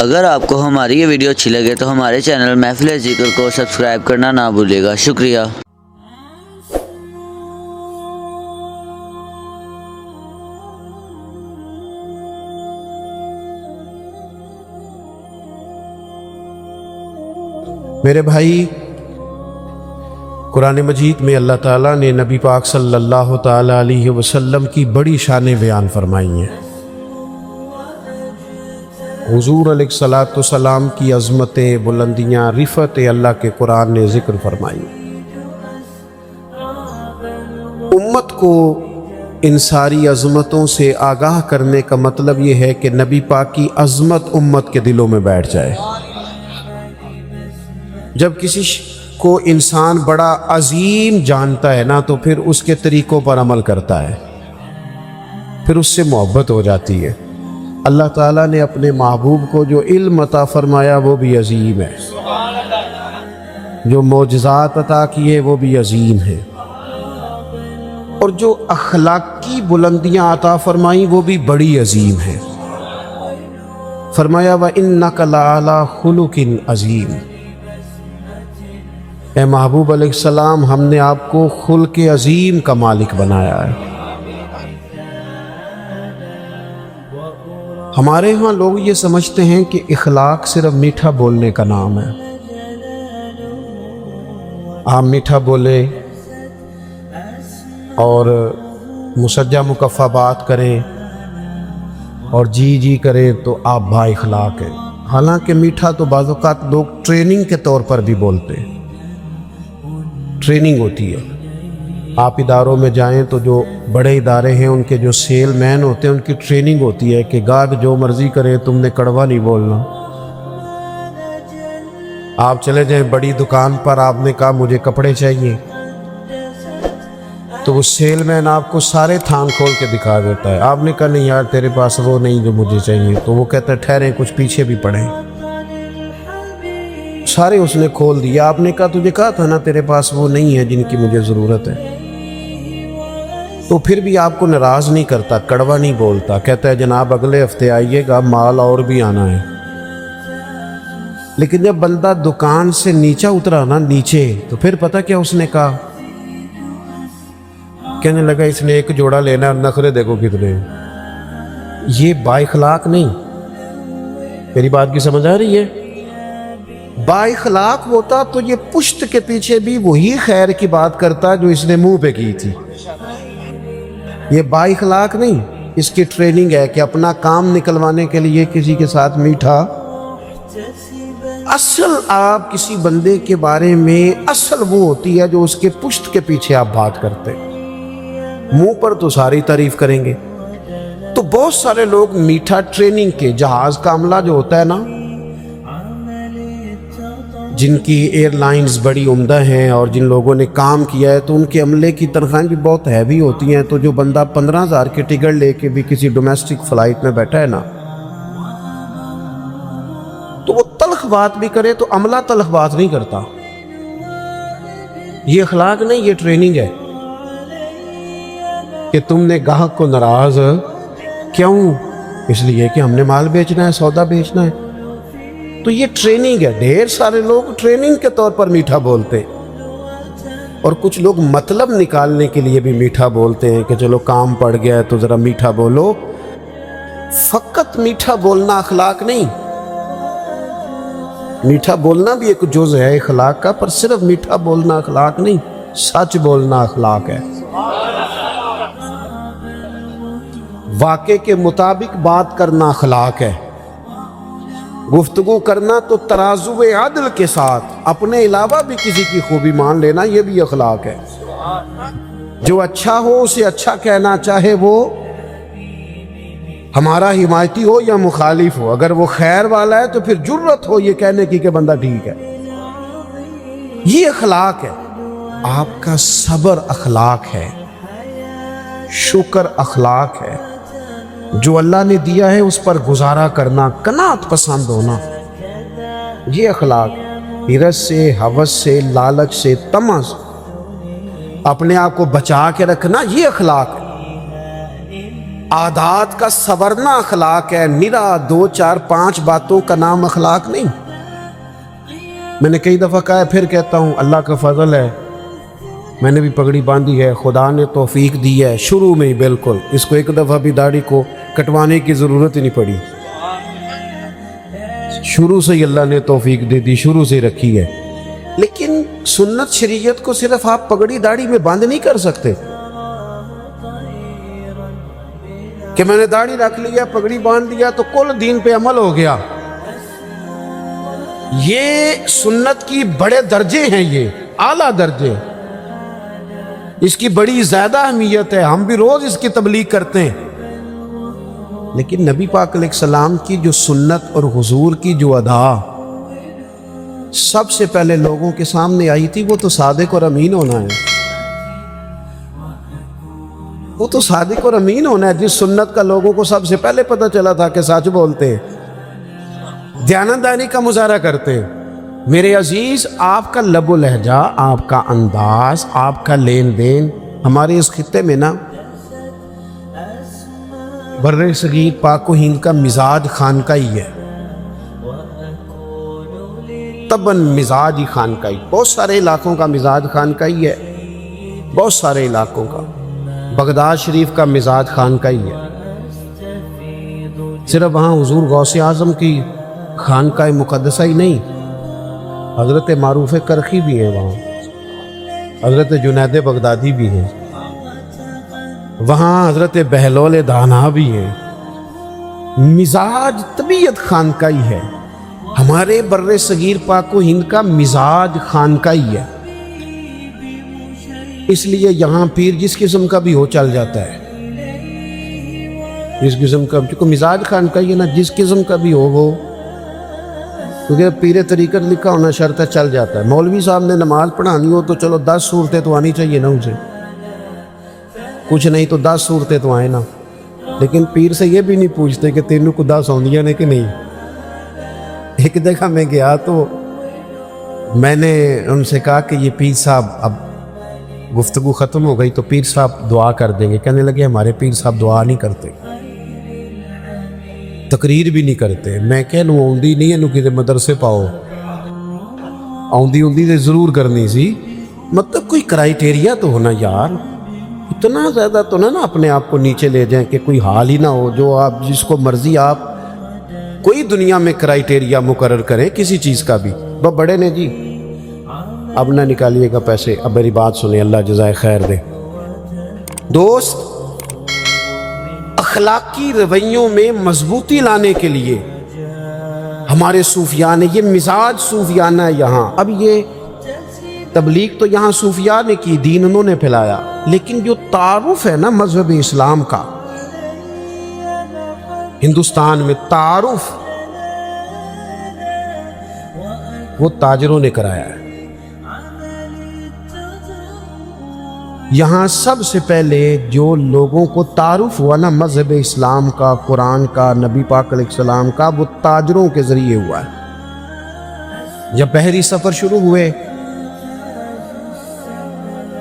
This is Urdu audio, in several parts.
اگر آپ کو ہماری یہ ویڈیو اچھی لگے تو ہمارے چینل محفل ذکر کو سبسکرائب کرنا نہ بھولیے گا۔ شکریہ۔ میرے بھائی، قرآن مجید میں اللہ تعالیٰ نے نبی پاک صلی اللہ تعالیٰ علیہ وسلم کی بڑی شانیں بیان فرمائی ہیں۔ حضور علیہ الصلوۃ والسلام کی عظمتیں، بلندیاں، رفعت اللہ کے قرآن نے ذکر فرمائی۔ امت کو ان ساری عظمتوں سے آگاہ کرنے کا مطلب یہ ہے کہ نبی پاک کی عظمت امت کے دلوں میں بیٹھ جائے۔ جب کسی کو انسان بڑا عظیم جانتا ہے نا تو پھر اس کے طریقوں پر عمل کرتا ہے، پھر اس سے محبت ہو جاتی ہے۔ اللہ تعالیٰ نے اپنے محبوب کو جو علم عطا فرمایا وہ بھی عظیم ہے، جو معجزات عطا کیے وہ بھی عظیم ہے، اور جو اخلاقی بلندیاں عطا فرمائیں وہ بھی بڑی عظیم ہے۔ فرمایا وَإِنَّكَ لَعَلَىٰ خُلُقٍ عَظِيمٍ، اے محبوب علیہ السلام، ہم نے آپ کو خلق عظیم کا مالک بنایا ہے۔ ہمارے ہاں لوگ یہ سمجھتے ہیں کہ اخلاق صرف میٹھا بولنے کا نام ہے۔ آپ میٹھا بولیں اور مسجع مکفہ بات کریں اور جی جی کریں تو آپ با اخلاق ہیں۔ حالانکہ میٹھا تو بعض اوقات لوگ ٹریننگ کے طور پر بھی بولتے ہیں، ٹریننگ ہوتی ہے۔ آپ اداروں میں جائیں تو جو بڑے ادارے ہیں ان کے جو سیل مین ہوتے ہیں ان کی ٹریننگ ہوتی ہے کہ گاہک جو مرضی کرے تم نے کڑوا نہیں بولنا۔ آپ چلے جائیں بڑی دکان پر، آپ نے کہا مجھے کپڑے چاہیے، تو وہ سیل مین آپ کو سارے تھان کھول کے دکھا دیتا ہے۔ آپ نے کہا نہیں یار تیرے پاس وہ نہیں جو مجھے چاہیے، تو وہ کہتا ہے ٹھہریں کچھ پیچھے بھی پڑیں، سارے اس نے کھول دیا۔ آپ نے کہا تجھے کہا تھا نا تیرے پاس وہ نہیں ہے جن کی مجھے ضرورت ہے، تو پھر بھی آپ کو ناراض نہیں کرتا، کڑوا نہیں بولتا، کہتا ہے جناب اگلے ہفتے آئیے گا، مال اور بھی آنا ہے۔ لیکن جب بندہ دکان سے نیچے اترا نا، نیچے، تو پھر پتہ کیا اس نے کہا؟ کہنے لگا اس نے ایک جوڑا لینا اور نخرے دیکھو کتنے۔ یہ با اخلاق نہیں۔ میری بات کی سمجھ آ رہی ہے؟ با اخلاق ہوتا تو یہ پشت کے پیچھے بھی وہی خیر کی بات کرتا جو اس نے منہ پہ کی تھی۔ یہ با اخلاق نہیں، اس کی ٹریننگ ہے کہ اپنا کام نکلوانے کے لیے کسی کے ساتھ میٹھا۔ اصل آپ کسی بندے کے بارے میں اصل وہ ہوتی ہے جو اس کے پشت کے پیچھے آپ بات کرتے، منہ پر تو ساری تعریف کریں گے۔ تو بہت سارے لوگ میٹھا ٹریننگ کے جہاز کا عملہ جو ہوتا ہے نا، جن کی ایئر لائنز بڑی عمدہ ہیں اور جن لوگوں نے کام کیا ہے تو ان کے عملے کی تنخواہیں بھی بہت ہیوی ہوتی ہیں، تو جو بندہ 15,000 کی ٹکٹ لے کے بھی کسی ڈومیسٹک فلائٹ میں بیٹھا ہے نا، تو وہ تلخ بات بھی کرے تو عملہ تلخ بات نہیں کرتا۔ یہ اخلاق نہیں، یہ ٹریننگ ہے کہ تم نے گاہک کو ناراض کیوں؟ اس لیے کہ ہم نے مال بیچنا ہے، سودا بیچنا ہے۔ تو یہ ٹریننگ ہے۔ ڈھیر سارے لوگ ٹریننگ کے طور پر میٹھا بولتے، اور کچھ لوگ مطلب نکالنے کے لیے بھی میٹھا بولتے ہیں کہ چلو کام پڑ گیا ہے تو ذرا میٹھا بولو۔ فقط میٹھا بولنا اخلاق نہیں، میٹھا بولنا بھی ایک جز ہے اخلاق کا، پر صرف میٹھا بولنا اخلاق نہیں، سچ بولنا اخلاق ہے۔ واقعے کے مطابق بات کرنا اخلاق ہے۔ گفتگو کرنا تو ترازو عدل کے ساتھ اپنے علاوہ بھی کسی کی خوبی مان لینا، یہ بھی اخلاق ہے۔ جو اچھا ہو اسے اچھا کہنا، چاہے وہ ہمارا حمایتی ہو یا مخالف ہو۔ اگر وہ خیر والا ہے تو پھر جرت ہو یہ کہنے کی کہ بندہ ٹھیک ہے۔ یہ اخلاق ہے۔ آپ کا صبر اخلاق ہے، شکر اخلاق ہے، جو اللہ نے دیا ہے اس پر گزارا کرنا، قناعت پسند ہونا، یہ اخلاق۔ حرص سے، ہوس سے، لالچ سے، طمع سے اپنے آپ کو بچا کے رکھنا، یہ اخلاق ہے۔ عادات کا سورنا اخلاق ہے، نرا 2 4 5 باتوں کا نام اخلاق نہیں۔ میں نے کئی دفعہ کہا ہے، پھر کہتا ہوں، اللہ کا فضل ہے، میں نے بھی پگڑی باندھی ہے، خدا نے توفیق دی ہے شروع میں ہی، بالکل اس کو ایک دفعہ بھی داڑھی کو کٹوانے کی ضرورت ہی نہیں پڑی، شروع سے ہی اللہ نے توفیق دے دی، شروع سے ہی رکھی ہے۔ لیکن سنت شریعت کو صرف آپ پگڑی داڑھی میں باندھ نہیں کر سکتے کہ میں نے داڑھی رکھ لیا، پگڑی باندھ لیا تو کل دین پہ عمل ہو گیا۔ یہ سنت کی بڑے درجے ہیں، یہ اعلیٰ درجے، اس کی بڑی زیادہ اہمیت ہے، ہم بھی روز اس کی تبلیغ کرتے ہیں۔ لیکن نبی پاک علیہ السلام کی جو سنت اور حضور کی جو ادا سب سے پہلے لوگوں کے سامنے آئی تھی، وہ تو صادق اور امین ہونا ہے، وہ تو صادق اور امین ہونا ہے، جس سنت کا لوگوں کو سب سے پہلے پتہ چلا تھا کہ سچ بولتے ہیں، دیانتداری کا مظاہرہ کرتے ہیں۔ میرے عزیز، آپ کا لب و لہجہ، آپ کا انداز، آپ کا لین دین ہمارے اس خطے میں نا بر صغیر پاک و ہند کا مزاج خانقاہی ہے، تباً مزاج ہی خانقاہی، بہت سارے علاقوں کا مزاج خانقاہی ہے، بہت سارے علاقوں کا، بغداد شریف کا مزاج خانقاہی ہے، صرف وہاں حضور غوث اعظم کی خانقاہ مقدسہ ہی نہیں، حضرت معروف کرخی بھی ہیں وہاں، حضرت جنید بغدادی بھی ہیں وہاں، حضرت بہلول دانا بھی ہیں۔ مزاج طبیعت خانقاہی ہے، ہمارے بر صغیر پاک و ہند کا مزاج خانقاہی ہے، اس لیے یہاں پیر جس قسم کا بھی ہو چل جاتا ہے، جس قسم کا، چونکہ مزاج خانقاہی ہے نا، جس قسم کا بھی ہو وہ، کیونکہ پیر طریقت لکھا ہونا شرط ہے، چل جاتا ہے۔ مولوی صاحب نے نماز پڑھانی ہو تو چلو 10 صورتیں تو آنی چاہیے نا اسے، کچھ نہیں تو 10 صورتیں تو آئیں نا، لیکن پیر سے یہ بھی نہیں پوچھتے کہ تینوں کو 10 آندیاں نے کہ نہیں۔ ایک جگہ میں گیا تو میں نے ان سے کہا کہ یہ پیر صاحب، اب گفتگو ختم ہو گئی تو پیر صاحب دعا کر دیں گے، کہنے لگے ہمارے پیر صاحب دعا نہیں کرتے، تقریر بھی نہیں کرتے۔ میں کہہ لوں آندی نہیں ہے، کسی مدرسے پاؤ، آندی سے ضرور کرنی سی، مطلب کوئی کرائیٹیریا تو ہونا یار، اتنا زیادہ تو نہ اپنے آپ کو نیچے لے جائیں کہ کوئی حال ہی نہ ہو، جو آپ جس کو مرضی آپ کوئی دنیا میں کرائیٹیریا مقرر کریں کسی چیز کا بھی، وہ بڑے نے جی اب نہ نکالیے گا پیسے، اب میری بات سنیں، اللہ جزائے خیر دے۔ دوست، اخلاقی رویوں میں مضبوطی لانے کے لیے ہمارے صوفیاء نے، یہ مزاج صوفیانہ ہے یہاں، اب یہ تبلیغ تو یہاں صوفیاء نے کی، دین انہوں نے پھیلایا، لیکن جو تعارف ہے نا مذہب اسلام کا ہندوستان میں، تعارف وہ تاجروں نے کرایا ہے۔ یہاں سب سے پہلے جو لوگوں کو تعارف ہوا نا مذہب اسلام کا، قرآن کا، نبی پاک علیہ السلام کا، وہ تاجروں کے ذریعے ہوا ہے۔ جب بحری سفر شروع ہوئے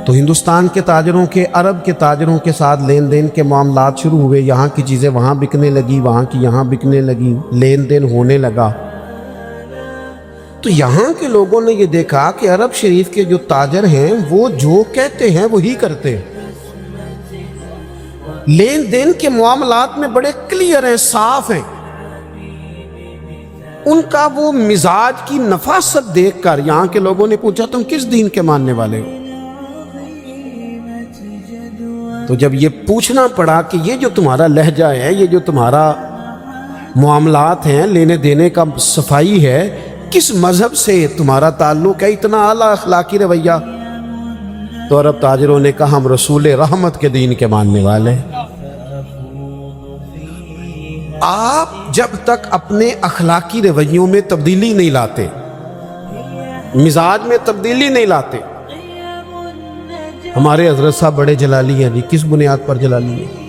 تو ہندوستان کے تاجروں کے، عرب کے تاجروں کے ساتھ لین دین کے معاملات شروع ہوئے، یہاں کی چیزیں وہاں بکنے لگی، وہاں کی یہاں بکنے لگی، لین دین ہونے لگا۔ تو یہاں کے لوگوں نے یہ دیکھا کہ عرب شریف کے جو تاجر ہیں وہ جو کہتے ہیں وہی کرتے ہیں، لین دین کے معاملات میں بڑے کلیئر ہیں، صاف ہیں۔ ان کا وہ مزاج کی نفاست دیکھ کر یہاں کے لوگوں نے پوچھا تم کس دین کے ماننے والے ہو؟ تو جب یہ پوچھنا پڑا کہ یہ جو تمہارا لہجہ ہے، یہ جو تمہارا معاملات ہیں، لینے دینے کا صفائی ہے، کس مذہب سے تمہارا تعلق ہے، اتنا اعلیٰ اخلاقی رویہ، تو عرب تاجروں نے کہا ہم رسول رحمت کے دین کے ماننے والے ہیں۔ آپ جب تک اپنے اخلاقی رویوں میں تبدیلی نہیں لاتے، مزاج میں تبدیلی نہیں لاتے، ہمارے حضرت صاحب بڑے جلالی ہیں جی، کس بنیاد پر جلالی ہیں؟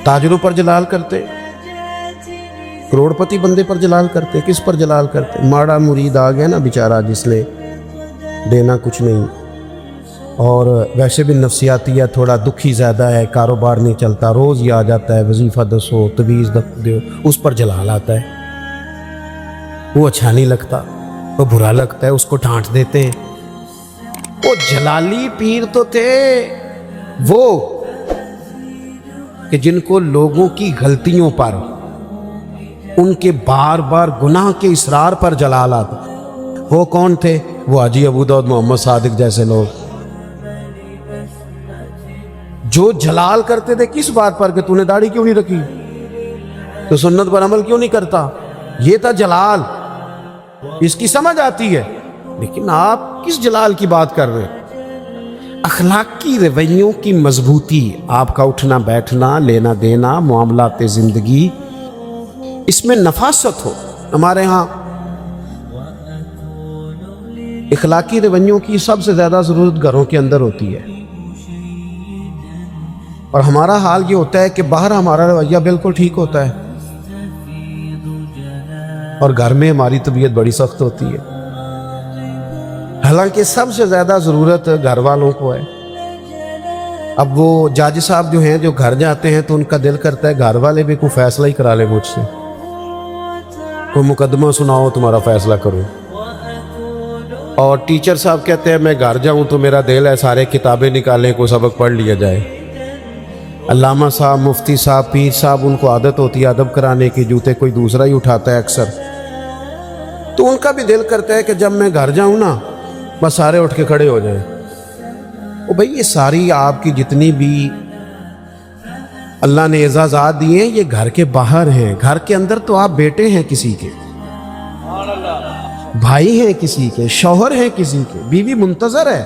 تاجروں پر جلال کرتے، کروڑ پتی بندے پر جلال کرتے، کس پر جلال کرتے؟ ماڑا مرید آ گیا نا بیچارہ، جس نے دینا کچھ نہیں، اور ویسے بھی نفسیاتی ہے، تھوڑا دکھی زیادہ ہے، کاروبار نہیں چلتا، روز یہ آ جاتا ہے وظیفہ دسو تویز دو، اس پر جلال آتا ہے، وہ اچھا نہیں لگتا، وہ برا لگتا ہے، اس کو ڈانٹ دیتے ہیں۔ وہ جلالی پیر تو تھے وہ کہ جن کو لوگوں کی غلطیوں پر، ان کے بار بار گناہ کے اصرار پر جلال آتا۔ وہ کون تھے؟ وہ حاجی ابو داؤد محمد صادق جیسے لوگ، جو جلال کرتے تھے کس بات پر کہ تو نے داڑھی کیوں نہیں رکھی، تو سنت پر عمل کیوں نہیں کرتا، یہ تھا جلال، اس کی سمجھ آتی ہے۔ لیکن آپ کس جلال کی بات کر رہے ہیں؟ اخلاقی رویوں کی مضبوطی، آپ کا اٹھنا بیٹھنا، لینا دینا، معاملات زندگی، اس میں نفاست ہو۔ ہمارے ہاں اخلاقی رویوں کی سب سے زیادہ ضرورت گھروں کے اندر ہوتی ہے، اور ہمارا حال یہ ہوتا ہے کہ باہر ہمارا رویہ بالکل ٹھیک ہوتا ہے اور گھر میں ہماری طبیعت بڑی سخت ہوتی ہے۔ حالانکہ سب سے زیادہ ضرورت گھر والوں کو ہے۔ اب وہ جاج صاحب جو ہیں، جو گھر جاتے ہیں تو ان کا دل کرتا ہے گھر والے بھی کوئی فیصلہ ہی کرا لے مجھ سے، کوئی مقدمہ سناؤ تمہارا فیصلہ کرو۔ اور ٹیچر صاحب کہتے ہیں میں گھر جاؤں تو میرا دل ہے سارے کتابیں نکالیں، کوئی سبق پڑھ لیا جائے۔ علامہ صاحب، مفتی صاحب، پیر صاحب، ان کو عادت ہوتی ہے ادب کرانے کی، جوتے کوئی دوسرا ہی اٹھاتا ہے اکثر، تو ان کا بھی دل کرتا ہے کہ جب میں گھر جاؤں نا بس سارے اٹھ کے کھڑے ہو جائیں۔ او بھائی، یہ ساری آپ کی جتنی بھی اللہ نے اعزازات دیے ہیں یہ گھر کے باہر ہیں، گھر کے اندر تو آپ بیٹے ہیں کسی کے، بھائی ہیں کسی کے، شوہر ہیں کسی کے، بیوی منتظر ہے،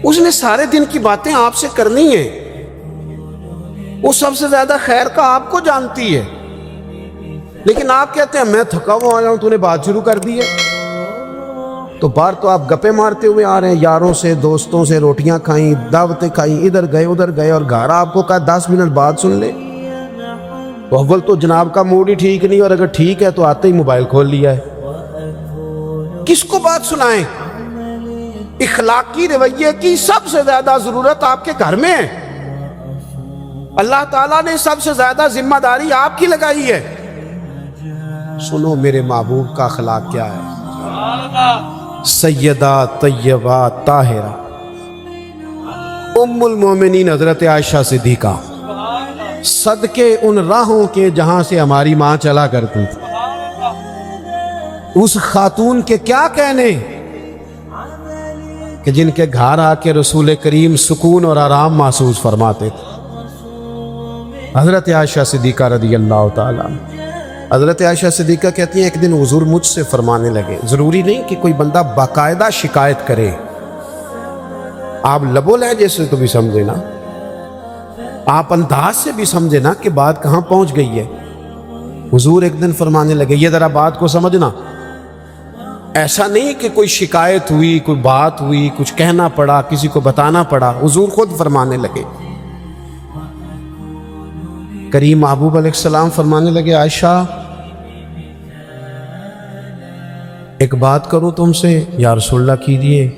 اس نے سارے دن کی باتیں آپ سے کرنی ہیں، وہ سب سے زیادہ خیر کا آپ کو جانتی ہے، لیکن آپ کہتے ہیں میں تھکا ہوا آیا ہوں، تو نے بات شروع کر دی ہے۔ تو باہر تو آپ گپے مارتے ہوئے آ رہے ہیں، یاروں سے دوستوں سے روٹیاں کھائیں، دعوتیں کھائیں، ادھر گئے، اور گھر آپ کو کہا 10 منٹ بعد سن لے، تو اول تو جناب کا موڈ ہی ٹھیک نہیں، اور اگر ٹھیک ہے تو آتے ہی موبائل کھول لیا ہے۔ کس کو بات سنائیں؟ اخلاقی رویے کی سب سے زیادہ ضرورت آپ کے گھر میں ہے۔ اللہ تعالیٰ نے سب سے زیادہ ذمہ داری آپ کی لگائی ہے۔ سنو میرے محبوب کا اخلاق کیا ہے۔ سیدہ طیبہ طاہرہ ام المومنین حضرت عائشہ صدیقہ، صدقے ان راہوں کے جہاں سے ہماری ماں چلا کرتی تھی، اس خاتون کے کیا کہنے کہ جن کے گھر آ کے رسول کریم سکون اور آرام محسوس فرماتے تھے۔ حضرت عائشہ صدیقہ رضی اللہ تعالیٰ، حضرت عائشہ صدیقہ کہتی ہیں ایک دن حضور مجھ سے فرمانے لگے، ضروری نہیں کہ کوئی بندہ باقاعدہ شکایت کرے، آپ لبو لہجے سے تو بھی سمجھے نا، آپ انداز سے بھی سمجھے نا کہ بات کہاں پہنچ گئی ہے۔ حضور ایک دن فرمانے لگے، یہ ذرا بات کو سمجھنا، ایسا نہیں کہ کوئی شکایت ہوئی، کوئی بات ہوئی، کچھ کہنا پڑا، کسی کو بتانا پڑا، حضور خود فرمانے لگے۔ کریم محبوب علیہ السلام فرمانے لگے، عائشہ ایک بات کروں تم سے؟ یا رسول اللہ کیجیے۔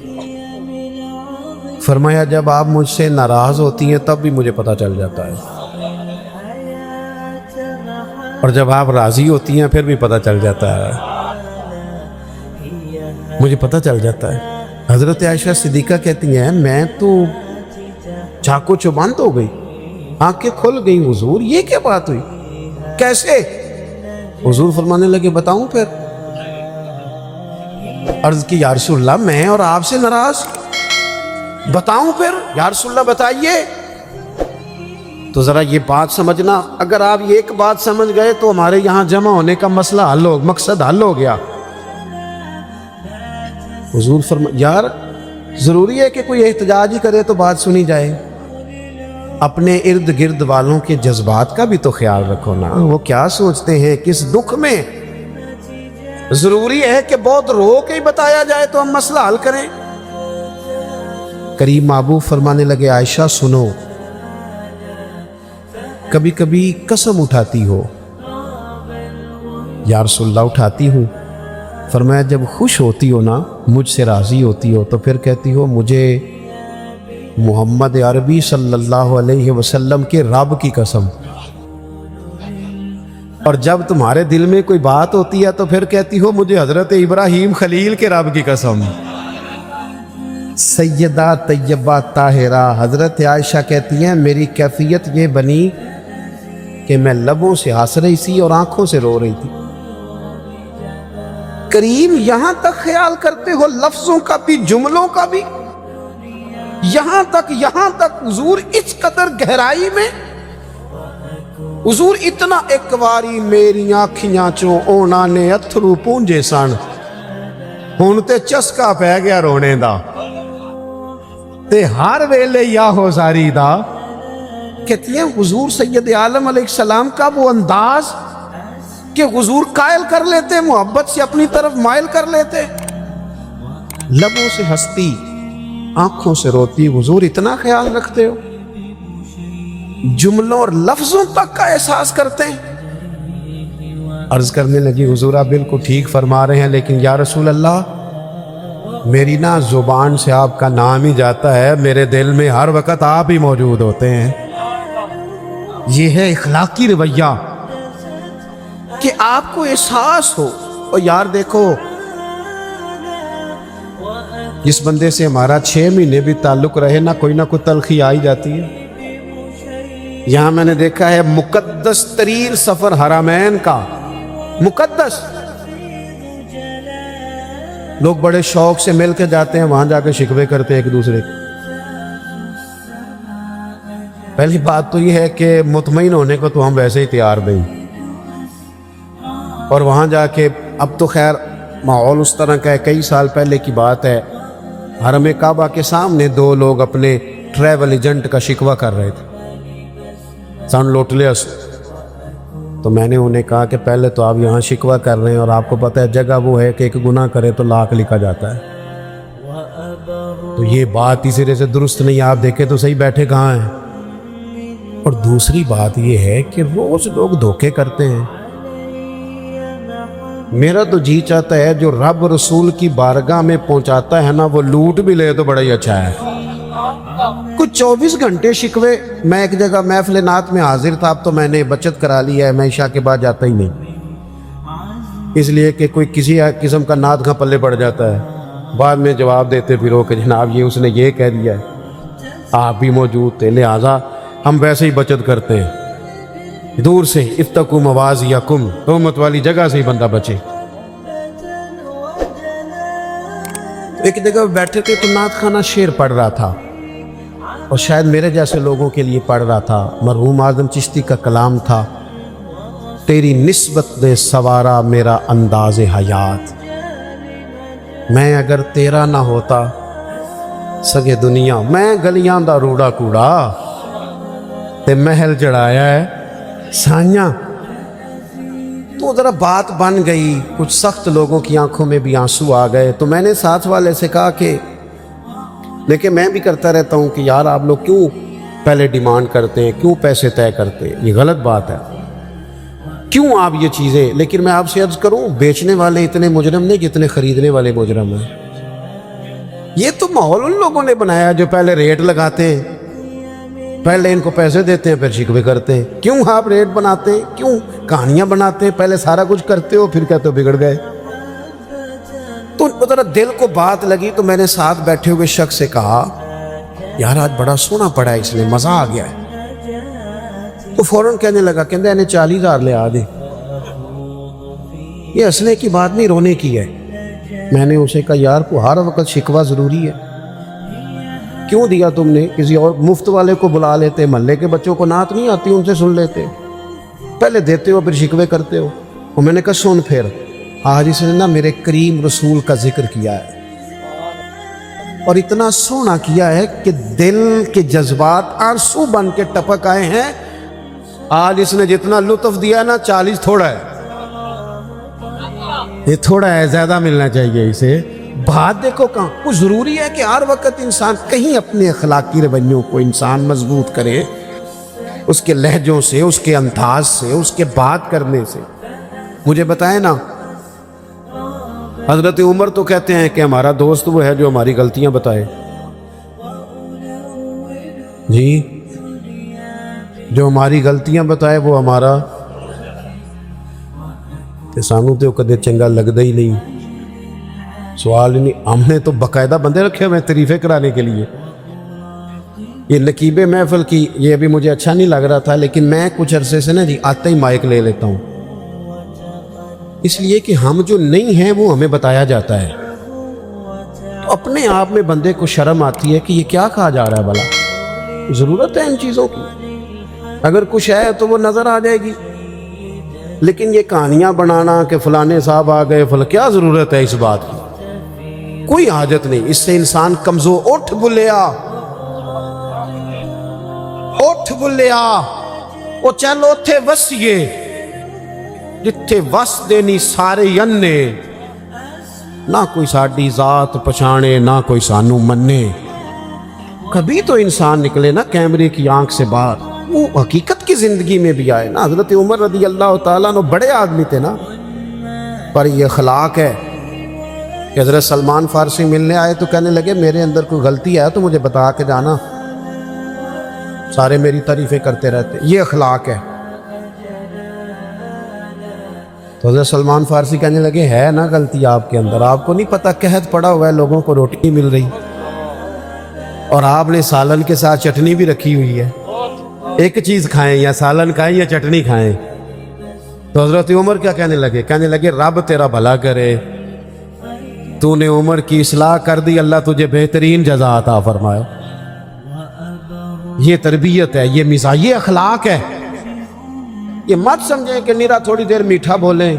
فرمایا جب آپ مجھ سے ناراض ہوتی ہیں تب بھی مجھے پتہ چل جاتا ہے، اور جب آپ راضی ہوتی ہیں پھر بھی پتہ چل جاتا ہے، مجھے پتہ چل جاتا ہے۔ حضرت عائشہ صدیقہ کہتی ہیں میں تو چاقو چوبند ہو گئی، آنکھیں کھل گئی، حضور یہ کیا بات ہوئی، کیسے؟ حضور فرمانے لگے بتاؤں پھر؟ عرض کی یا رسول اللہ میں اور آپ سے ناراض، بتاؤں پھر؟ یا رسول اللہ بتائیے۔ تو ذرا یہ بات سمجھنا، اگر آپ یہ ایک بات سمجھ گئے تو ہمارے یہاں جمع ہونے کا مسئلہ حل ہو، مقصد حل ہو گیا۔ حضور فرمایا یار ضروری ہے کہ کوئی احتجاج ہی کرے تو بات سنی جائے، اپنے ارد گرد والوں کے جذبات کا بھی تو خیال رکھو نا، وہ کیا سوچتے ہیں کس دکھ میں، ضروری ہے کہ بہت رو کے ہی بتایا جائے تو ہم مسئلہ حل کریں۔ کریم محبوب فرمانے لگے عائشہ سنو، کبھی کبھی قسم اٹھاتی ہو؟ یا رسول اللہ اٹھاتی ہوں۔ فرمایا جب خوش ہوتی ہو نا، مجھ سے راضی ہوتی ہو، تو پھر کہتی ہو مجھے محمد عربی صلی اللہ علیہ وسلم کے رب کی قسم، اور جب تمہارے دل میں کوئی بات ہوتی ہے تو پھر کہتی ہو مجھے حضرت ابراہیم خلیل کے رب کی قسم۔ سیدہ طیبہ طاہرہ حضرت عائشہ کہتی ہیں میری کیفیت یہ بنی کہ میں لبوں سے ہنس رہی تھی اور آنکھوں سے رو رہی تھی۔ کریم یہاں تک خیال کرتے ہو لفظوں کا بھی، جملوں کا بھی، یہاں تک حضور اس قدر گہرائی میں، حضور اتنا ایک واری میری آنکھیاں چوں اونا نے اتھرو پونجے سن، ہن تے چسکا پہ گیا رونے دا، تے ہر ویلے یا ہو ساری دا۔ کہتی ہیں حضور سید عالم علیہ السلام کا وہ انداز کہ حضور قائل کر لیتے، محبت سے اپنی طرف مائل کر لیتے، لبوں سے ہنستی آنکھوں سے روتی، حضور اتنا خیال رکھتے ہو، جملوں اور لفظوں تک کا احساس کرتے ہیں۔ عرض کرنے لگی حضور آپ بالکل ٹھیک فرما رہے ہیں، لیکن یا رسول اللہ میری نا زبان سے آپ کا نام ہی جاتا ہے، میرے دل میں ہر وقت آپ ہی موجود ہوتے ہیں۔ یہ ہے اخلاقی رویہ کہ آپ کو احساس ہو۔ اور یار دیکھو جس بندے سے ہمارا 6 مہینے بھی تعلق رہے نا، کوئی نہ کوئی تلخی آ ہی جاتی ہے۔ یہاں میں نے دیکھا ہے مقدس ترین سفر حرمین کا، مقدس، لوگ بڑے شوق سے مل کے جاتے ہیں، وہاں جا کے شکوے کرتے ہیں ایک دوسرے کے۔ پہلی بات تو یہ ہے کہ مطمئن ہونے کو تو ہم ویسے ہی تیار نہیں، اور وہاں جا کے اب تو خیر ماحول اس طرح کا ہے، کئی سال پہلے کی بات ہے، حرم کعبہ کے سامنے 2 لوگ اپنے ٹریول ایجنٹ کا شکوہ کر رہے تھے، سن لوٹ لیا۔ تو میں نے انہیں کہا کہ پہلے تو آپ یہاں شکوہ کر رہے ہیں اور آپ کو پتہ ہے جگہ وہ ہے کہ ایک گناہ کرے تو لاکھ لکھا جاتا ہے، تو یہ بات اس سرے سے درست نہیں، آپ دیکھیں تو صحیح بیٹھے کہاں ہیں۔ اور دوسری بات یہ ہے کہ روز لوگ دھوکے کرتے ہیں۔ میرا تو جی چاہتا ہے جو رب رسول کی بارگاہ میں پہنچاتا ہے نا، وہ لوٹ بھی لے تو بڑا ہی اچھا ہے۔ کچھ 24 گھنٹے شکوے، میں ایک جگہ محفل نعت میں حاضر تھا، اب تو میں نے بچت کرا لی ہے، میں عشاء کے بعد جاتا ہی نہیں، اس لیے کہ کوئی کسی قسم کا نعت کا پلے پڑ جاتا ہے، بعد میں جواب دیتے پھرو کہ جناب یہ اس نے یہ کہہ دیا ہے، آپ بھی موجود تھے، لہٰذا ہم ویسے ہی بچت کرتے ہیں، دور سے اتقوا مواضعکم، تہمت والی جگہ سے ہی بندہ بچے۔ ایک جگہ بیٹھے تھے تو نعت خانہ شعر پڑھ رہا تھا، اور شاید میرے جیسے لوگوں کے لیے پڑھ رہا تھا، مرحوم اعظم چشتی کا کلام تھا، تیری نسبت دے سوارا میرا انداز حیات، میں اگر تیرا نہ ہوتا سگے دنیا، میں گلیاں دا روڑا کوڑا تے محل چڑھایا ہے سائیاں۔ تو ذرا بات بن گئی، کچھ سخت لوگوں کی آنکھوں میں بھی آنسو آ گئے، تو میں نے ساتھ والے سے کہا کہ لیکن میں بھی کرتا رہتا ہوں کہ یار آپ لوگ کیوں پہلے ڈیمانڈ کرتے ہیں، کیوں پیسے طے کرتے ہیں، یہ غلط بات ہے، کیوں آپ یہ چیزیں، لیکن میں آپ سے عرض کروں بیچنے والے اتنے مجرم نہیں جتنے خریدنے والے مجرم ہیں۔ یہ تو ماحول ان لوگوں نے بنایا جو پہلے ریٹ لگاتے ہیں، پہلے ان کو پیسے دیتے ہیں پھر شکوے کرتے ہیں۔ کیوں آپ ریٹ بناتے ہیں، کیوں کہانیاں بناتے ہیں، پہلے سارا کچھ کرتے ہو پھر کہتے ہو بگڑ گئے۔ تو ذرا دل کو بات لگی، تو میں نے ساتھ بیٹھے ہوئے شخص سے کہا یار آج بڑا سونا پڑا ہے، اس لیے مزہ آ گیا ہے۔ تو فوراً کہنے لگا، کہندے انہیں 40,000 لے آ دے، یہ ہنسنے کی بات نہیں رونے کی ہے۔ میں نے اسے کہا یار کو ہر وقت شکوہ ضروری ہے، کیوں دیا تم نے، کسی اور مفت والے کو بلا لیتے، محلے کے بچوں کو نعت نہیں آتی ان سے سن لیتے، پہلے دیتے ہو پھر شکوے کرتے ہو۔ اور میں نے کہا سن پھر آج اس نے نا میرے کریم رسول کا ذکر کیا ہے، اور اتنا سونا کیا ہے کہ دل کے جذبات آنسو بن کے ٹپک آئے ہیں۔ آج اس نے جتنا لطف دیا نا 40 تھوڑا ہے، یہ تھوڑا ہے، زیادہ ملنا چاہیے اسے۔ بات دیکھو کہاں کچھ ضروری ہے کہ ہر وقت انسان کہیں اپنے اخلاقی رویوں کو انسان مضبوط کرے، اس کے لہجوں سے، اس کے انداز سے، اس کے بات کرنے سے۔ مجھے بتائیں نا حضرت عمر تو کہتے ہیں کہ ہمارا دوست وہ ہے جو ہماری غلطیاں بتائے. جی جو ہماری غلطیاں بتائے وہ ہمارا تے سانوں تے کدے چنگا لگدا ہی نہیں. سوال ہی نہیں. ہم نے تو باقاعدہ بندے رکھے ہوئے تعریفیں کرانے کے لیے. یہ نقیب محفل کی یہ ابھی مجھے اچھا نہیں لگ رہا تھا، لیکن میں کچھ عرصے سے نا جی آتے ہی مائک لے لیتا ہوں، اس لیے کہ ہم جو نہیں ہیں وہ ہمیں بتایا جاتا ہے. تو اپنے آپ میں بندے کو شرم آتی ہے کہ یہ کیا کہا جا رہا ہے، بھلا ضرورت ہے ان چیزوں کی؟ اگر کچھ ہے تو وہ نظر آ جائے گی. لیکن یہ کہانیاں بنانا کہ فلانے صاحب آ گئے کیا ضرورت ہے اس بات کی؟ کوئی حاجت نہیں. اس سے انسان کمزور. اٹھ بلیا، اٹھ بلیا، وہ چلو تھے وسیے جتھے وس دینی سارے انے، نہ کوئی ساڈی ذات پچھانے نہ کوئی سانو منے. کبھی تو انسان نکلے نا کیمرے کی آنکھ سے باہر، وہ حقیقت کی زندگی میں بھی آئے نا. حضرت عمر رضی اللہ تعالیٰ عنہ بڑے آدمی تھے نا، پر یہ اخلاق ہے کہ حضرت سلمان فارسی ملنے آئے تو کہنے لگے میرے اندر کوئی غلطی ہے تو مجھے بتا کے جانا، سارے میری تعریفیں کرتے رہتے. یہ اخلاق ہے. تو حضرت سلمان فارسی کہنے لگے ہے نا غلطی آپ کے اندر، آپ کو نہیں پتہ قحط پڑا ہوا ہے، لوگوں کو روٹی نہیں مل رہی اور آپ نے سالن کے ساتھ چٹنی بھی رکھی ہوئی ہے، ایک چیز کھائیں یا سالن کھائیں یا چٹنی کھائیں. تو حضرت عمر کیا کہنے لگے رب تیرا بھلا کرے، تو نے عمر کی اصلاح کر دی، اللہ تجھے بہترین جزا عطا فرمائے. یہ تربیت ہے، یہ مزاج، یہ اخلاق ہے. یہ مت سمجھیں کہ نیرا تھوڑی دیر میٹھا بولیں،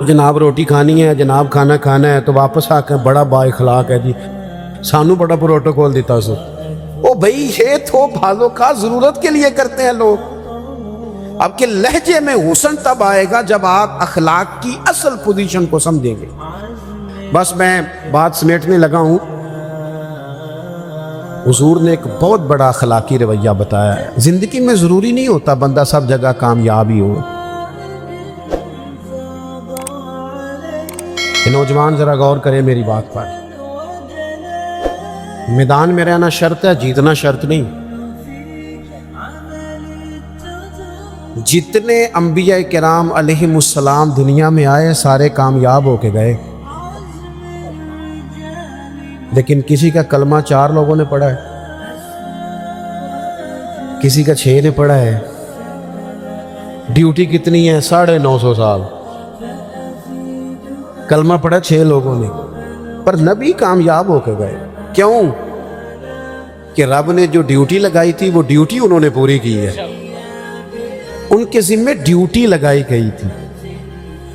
جناب روٹی کھانی ہے، جناب کھانا کھانا ہے، تو واپس آ کے بڑا با اخلاق ہے جی سانو بڑا پروٹوکول دیتا سو. او بھائی یہ تو بھالوں کا ضرورت کے لیے کرتے ہیں لوگ. آپ کے لہجے میں حسن تب آئے گا جب آپ اخلاق کی اصل پوزیشن کو سمجھیں گے. بس میں بات سمیٹنے لگا ہوں. حضور نے ایک بہت بڑا اخلاقی رویہ بتایا ہے. زندگی میں ضروری نہیں ہوتا بندہ سب جگہ کامیاب ہی ہو. نوجوان ذرا غور کریں میری بات پر. میدان میں رہنا شرط ہے، جیتنا شرط نہیں. جتنے انبیاء کرام علیہم السلام دنیا میں آئے سارے کامیاب ہو کے گئے، لیکن کسی کا کلمہ 4 لوگوں نے پڑھا ہے، کسی کا 6 نے پڑھا ہے. ڈیوٹی کتنی ہے؟ 950 سال. کلمہ پڑھا 6 لوگوں نے، پر نبی کامیاب ہو کے گئے. کیوں؟ کہ رب نے جو ڈیوٹی لگائی تھی وہ ڈیوٹی انہوں نے پوری کی ہے. ان کے ذمے ڈیوٹی لگائی گئی تھی.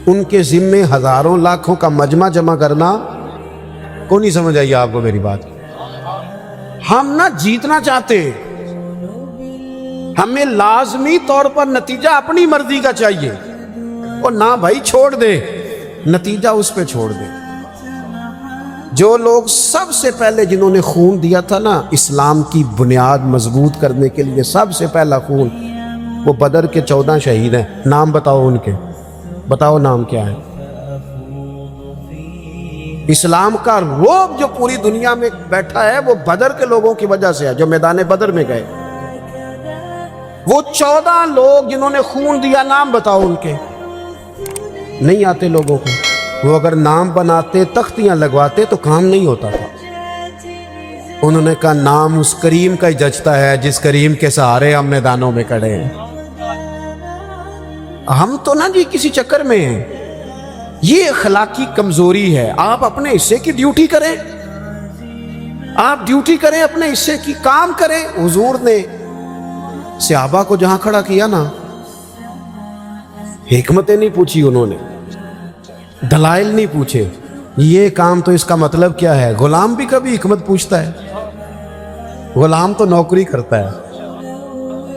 ان کے ذمے ہزاروں لاکھوں کا مجمع جمع کرنا. کو نہیں سمجھ آئی آپ کو میری بات؟ ہم نہ جیتنا چاہتے، ہمیں لازمی طور پر نتیجہ اپنی مرضی کا چاہیے. اور نہ بھائی چھوڑ دے، نتیجہ اس پہ چھوڑ دے. جو لوگ سب سے پہلے جنہوں نے خون دیا تھا نا اسلام کی بنیاد مضبوط کرنے کے لیے، سب سے پہلا خون، وہ بدر کے 14 شہید ہیں. نام بتاؤ ان کے، بتاؤ نام کیا ہے؟ اسلام کا رعب جو پوری دنیا میں بیٹھا ہے وہ بدر کے لوگوں کی وجہ سے ہے جو میدان بدر میں گئے. وہ 14 لوگ جنہوں نے خون دیا، نام بتاؤ ان کے. نہیں آتے لوگوں کو. وہ اگر نام بناتے، تختیاں لگواتے تو کام نہیں ہوتا تھا. انہوں نے کہا نام اس کریم کا ہی جچتا ہے جس کریم کے سہارے ہم میدانوں میں کھڑے ہیں. ہم تو نہ جی کسی چکر میں ہیں. یہ اخلاقی کمزوری ہے. آپ اپنے حصے کی ڈیوٹی کریں، آپ ڈیوٹی کریں، اپنے حصے کی کام کریں. حضور نے صحابہ کو جہاں کھڑا کیا نا، حکمتیں نہیں پوچھی، انہوں نے دلائل نہیں پوچھے. یہ کام تو اس کا مطلب کیا ہے؟ غلام بھی کبھی حکمت پوچھتا ہے؟ غلام تو نوکری کرتا ہے.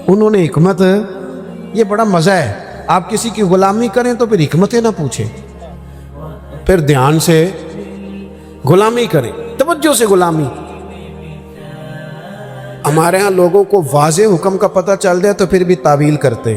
انہوں نے حکمت، یہ بڑا مزہ ہے. آپ کسی کی غلامی کریں تو پھر حکمتیں نہ پوچھیں، پھر دھیان سے غلامی کریں، توجہ سے غلامی. ہمارے ہاں لوگوں کو واضح حکم کا پتہ چل جائے تو پھر بھی تعویل کرتے.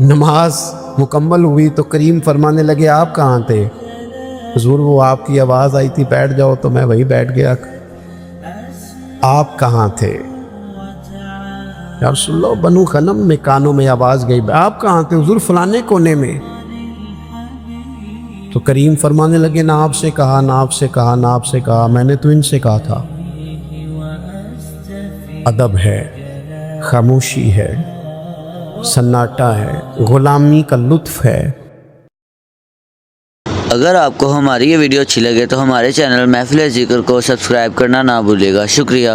نماز مکمل ہوئی تو کریم فرمانے لگے آپ کہاں تھے؟ حضور وہ آپ کی آواز آئی تھی بیٹھ جاؤ تو میں وہی بیٹھ گیا. آپ کہاں تھے؟ یا رسول اللہ بنو غنم میں کانوں میں آواز گئی. آپ کہاں تھے؟ حضور فلانے کونے میں. تو کریم فرمانے لگے نہ آپ سے کہا، نہ آپ سے کہا، نہ آپ سے کہا، میں نے تو ان سے کہا تھا. ادب ہے، خاموشی ہے، سناٹا ہے، غلامی کا لطف ہے. اگر آپ کو ہماری یہ ویڈیو اچھی لگے تو ہمارے چینل محفل ذکر کو سبسکرائب کرنا نہ بھولیے گا. شکریہ.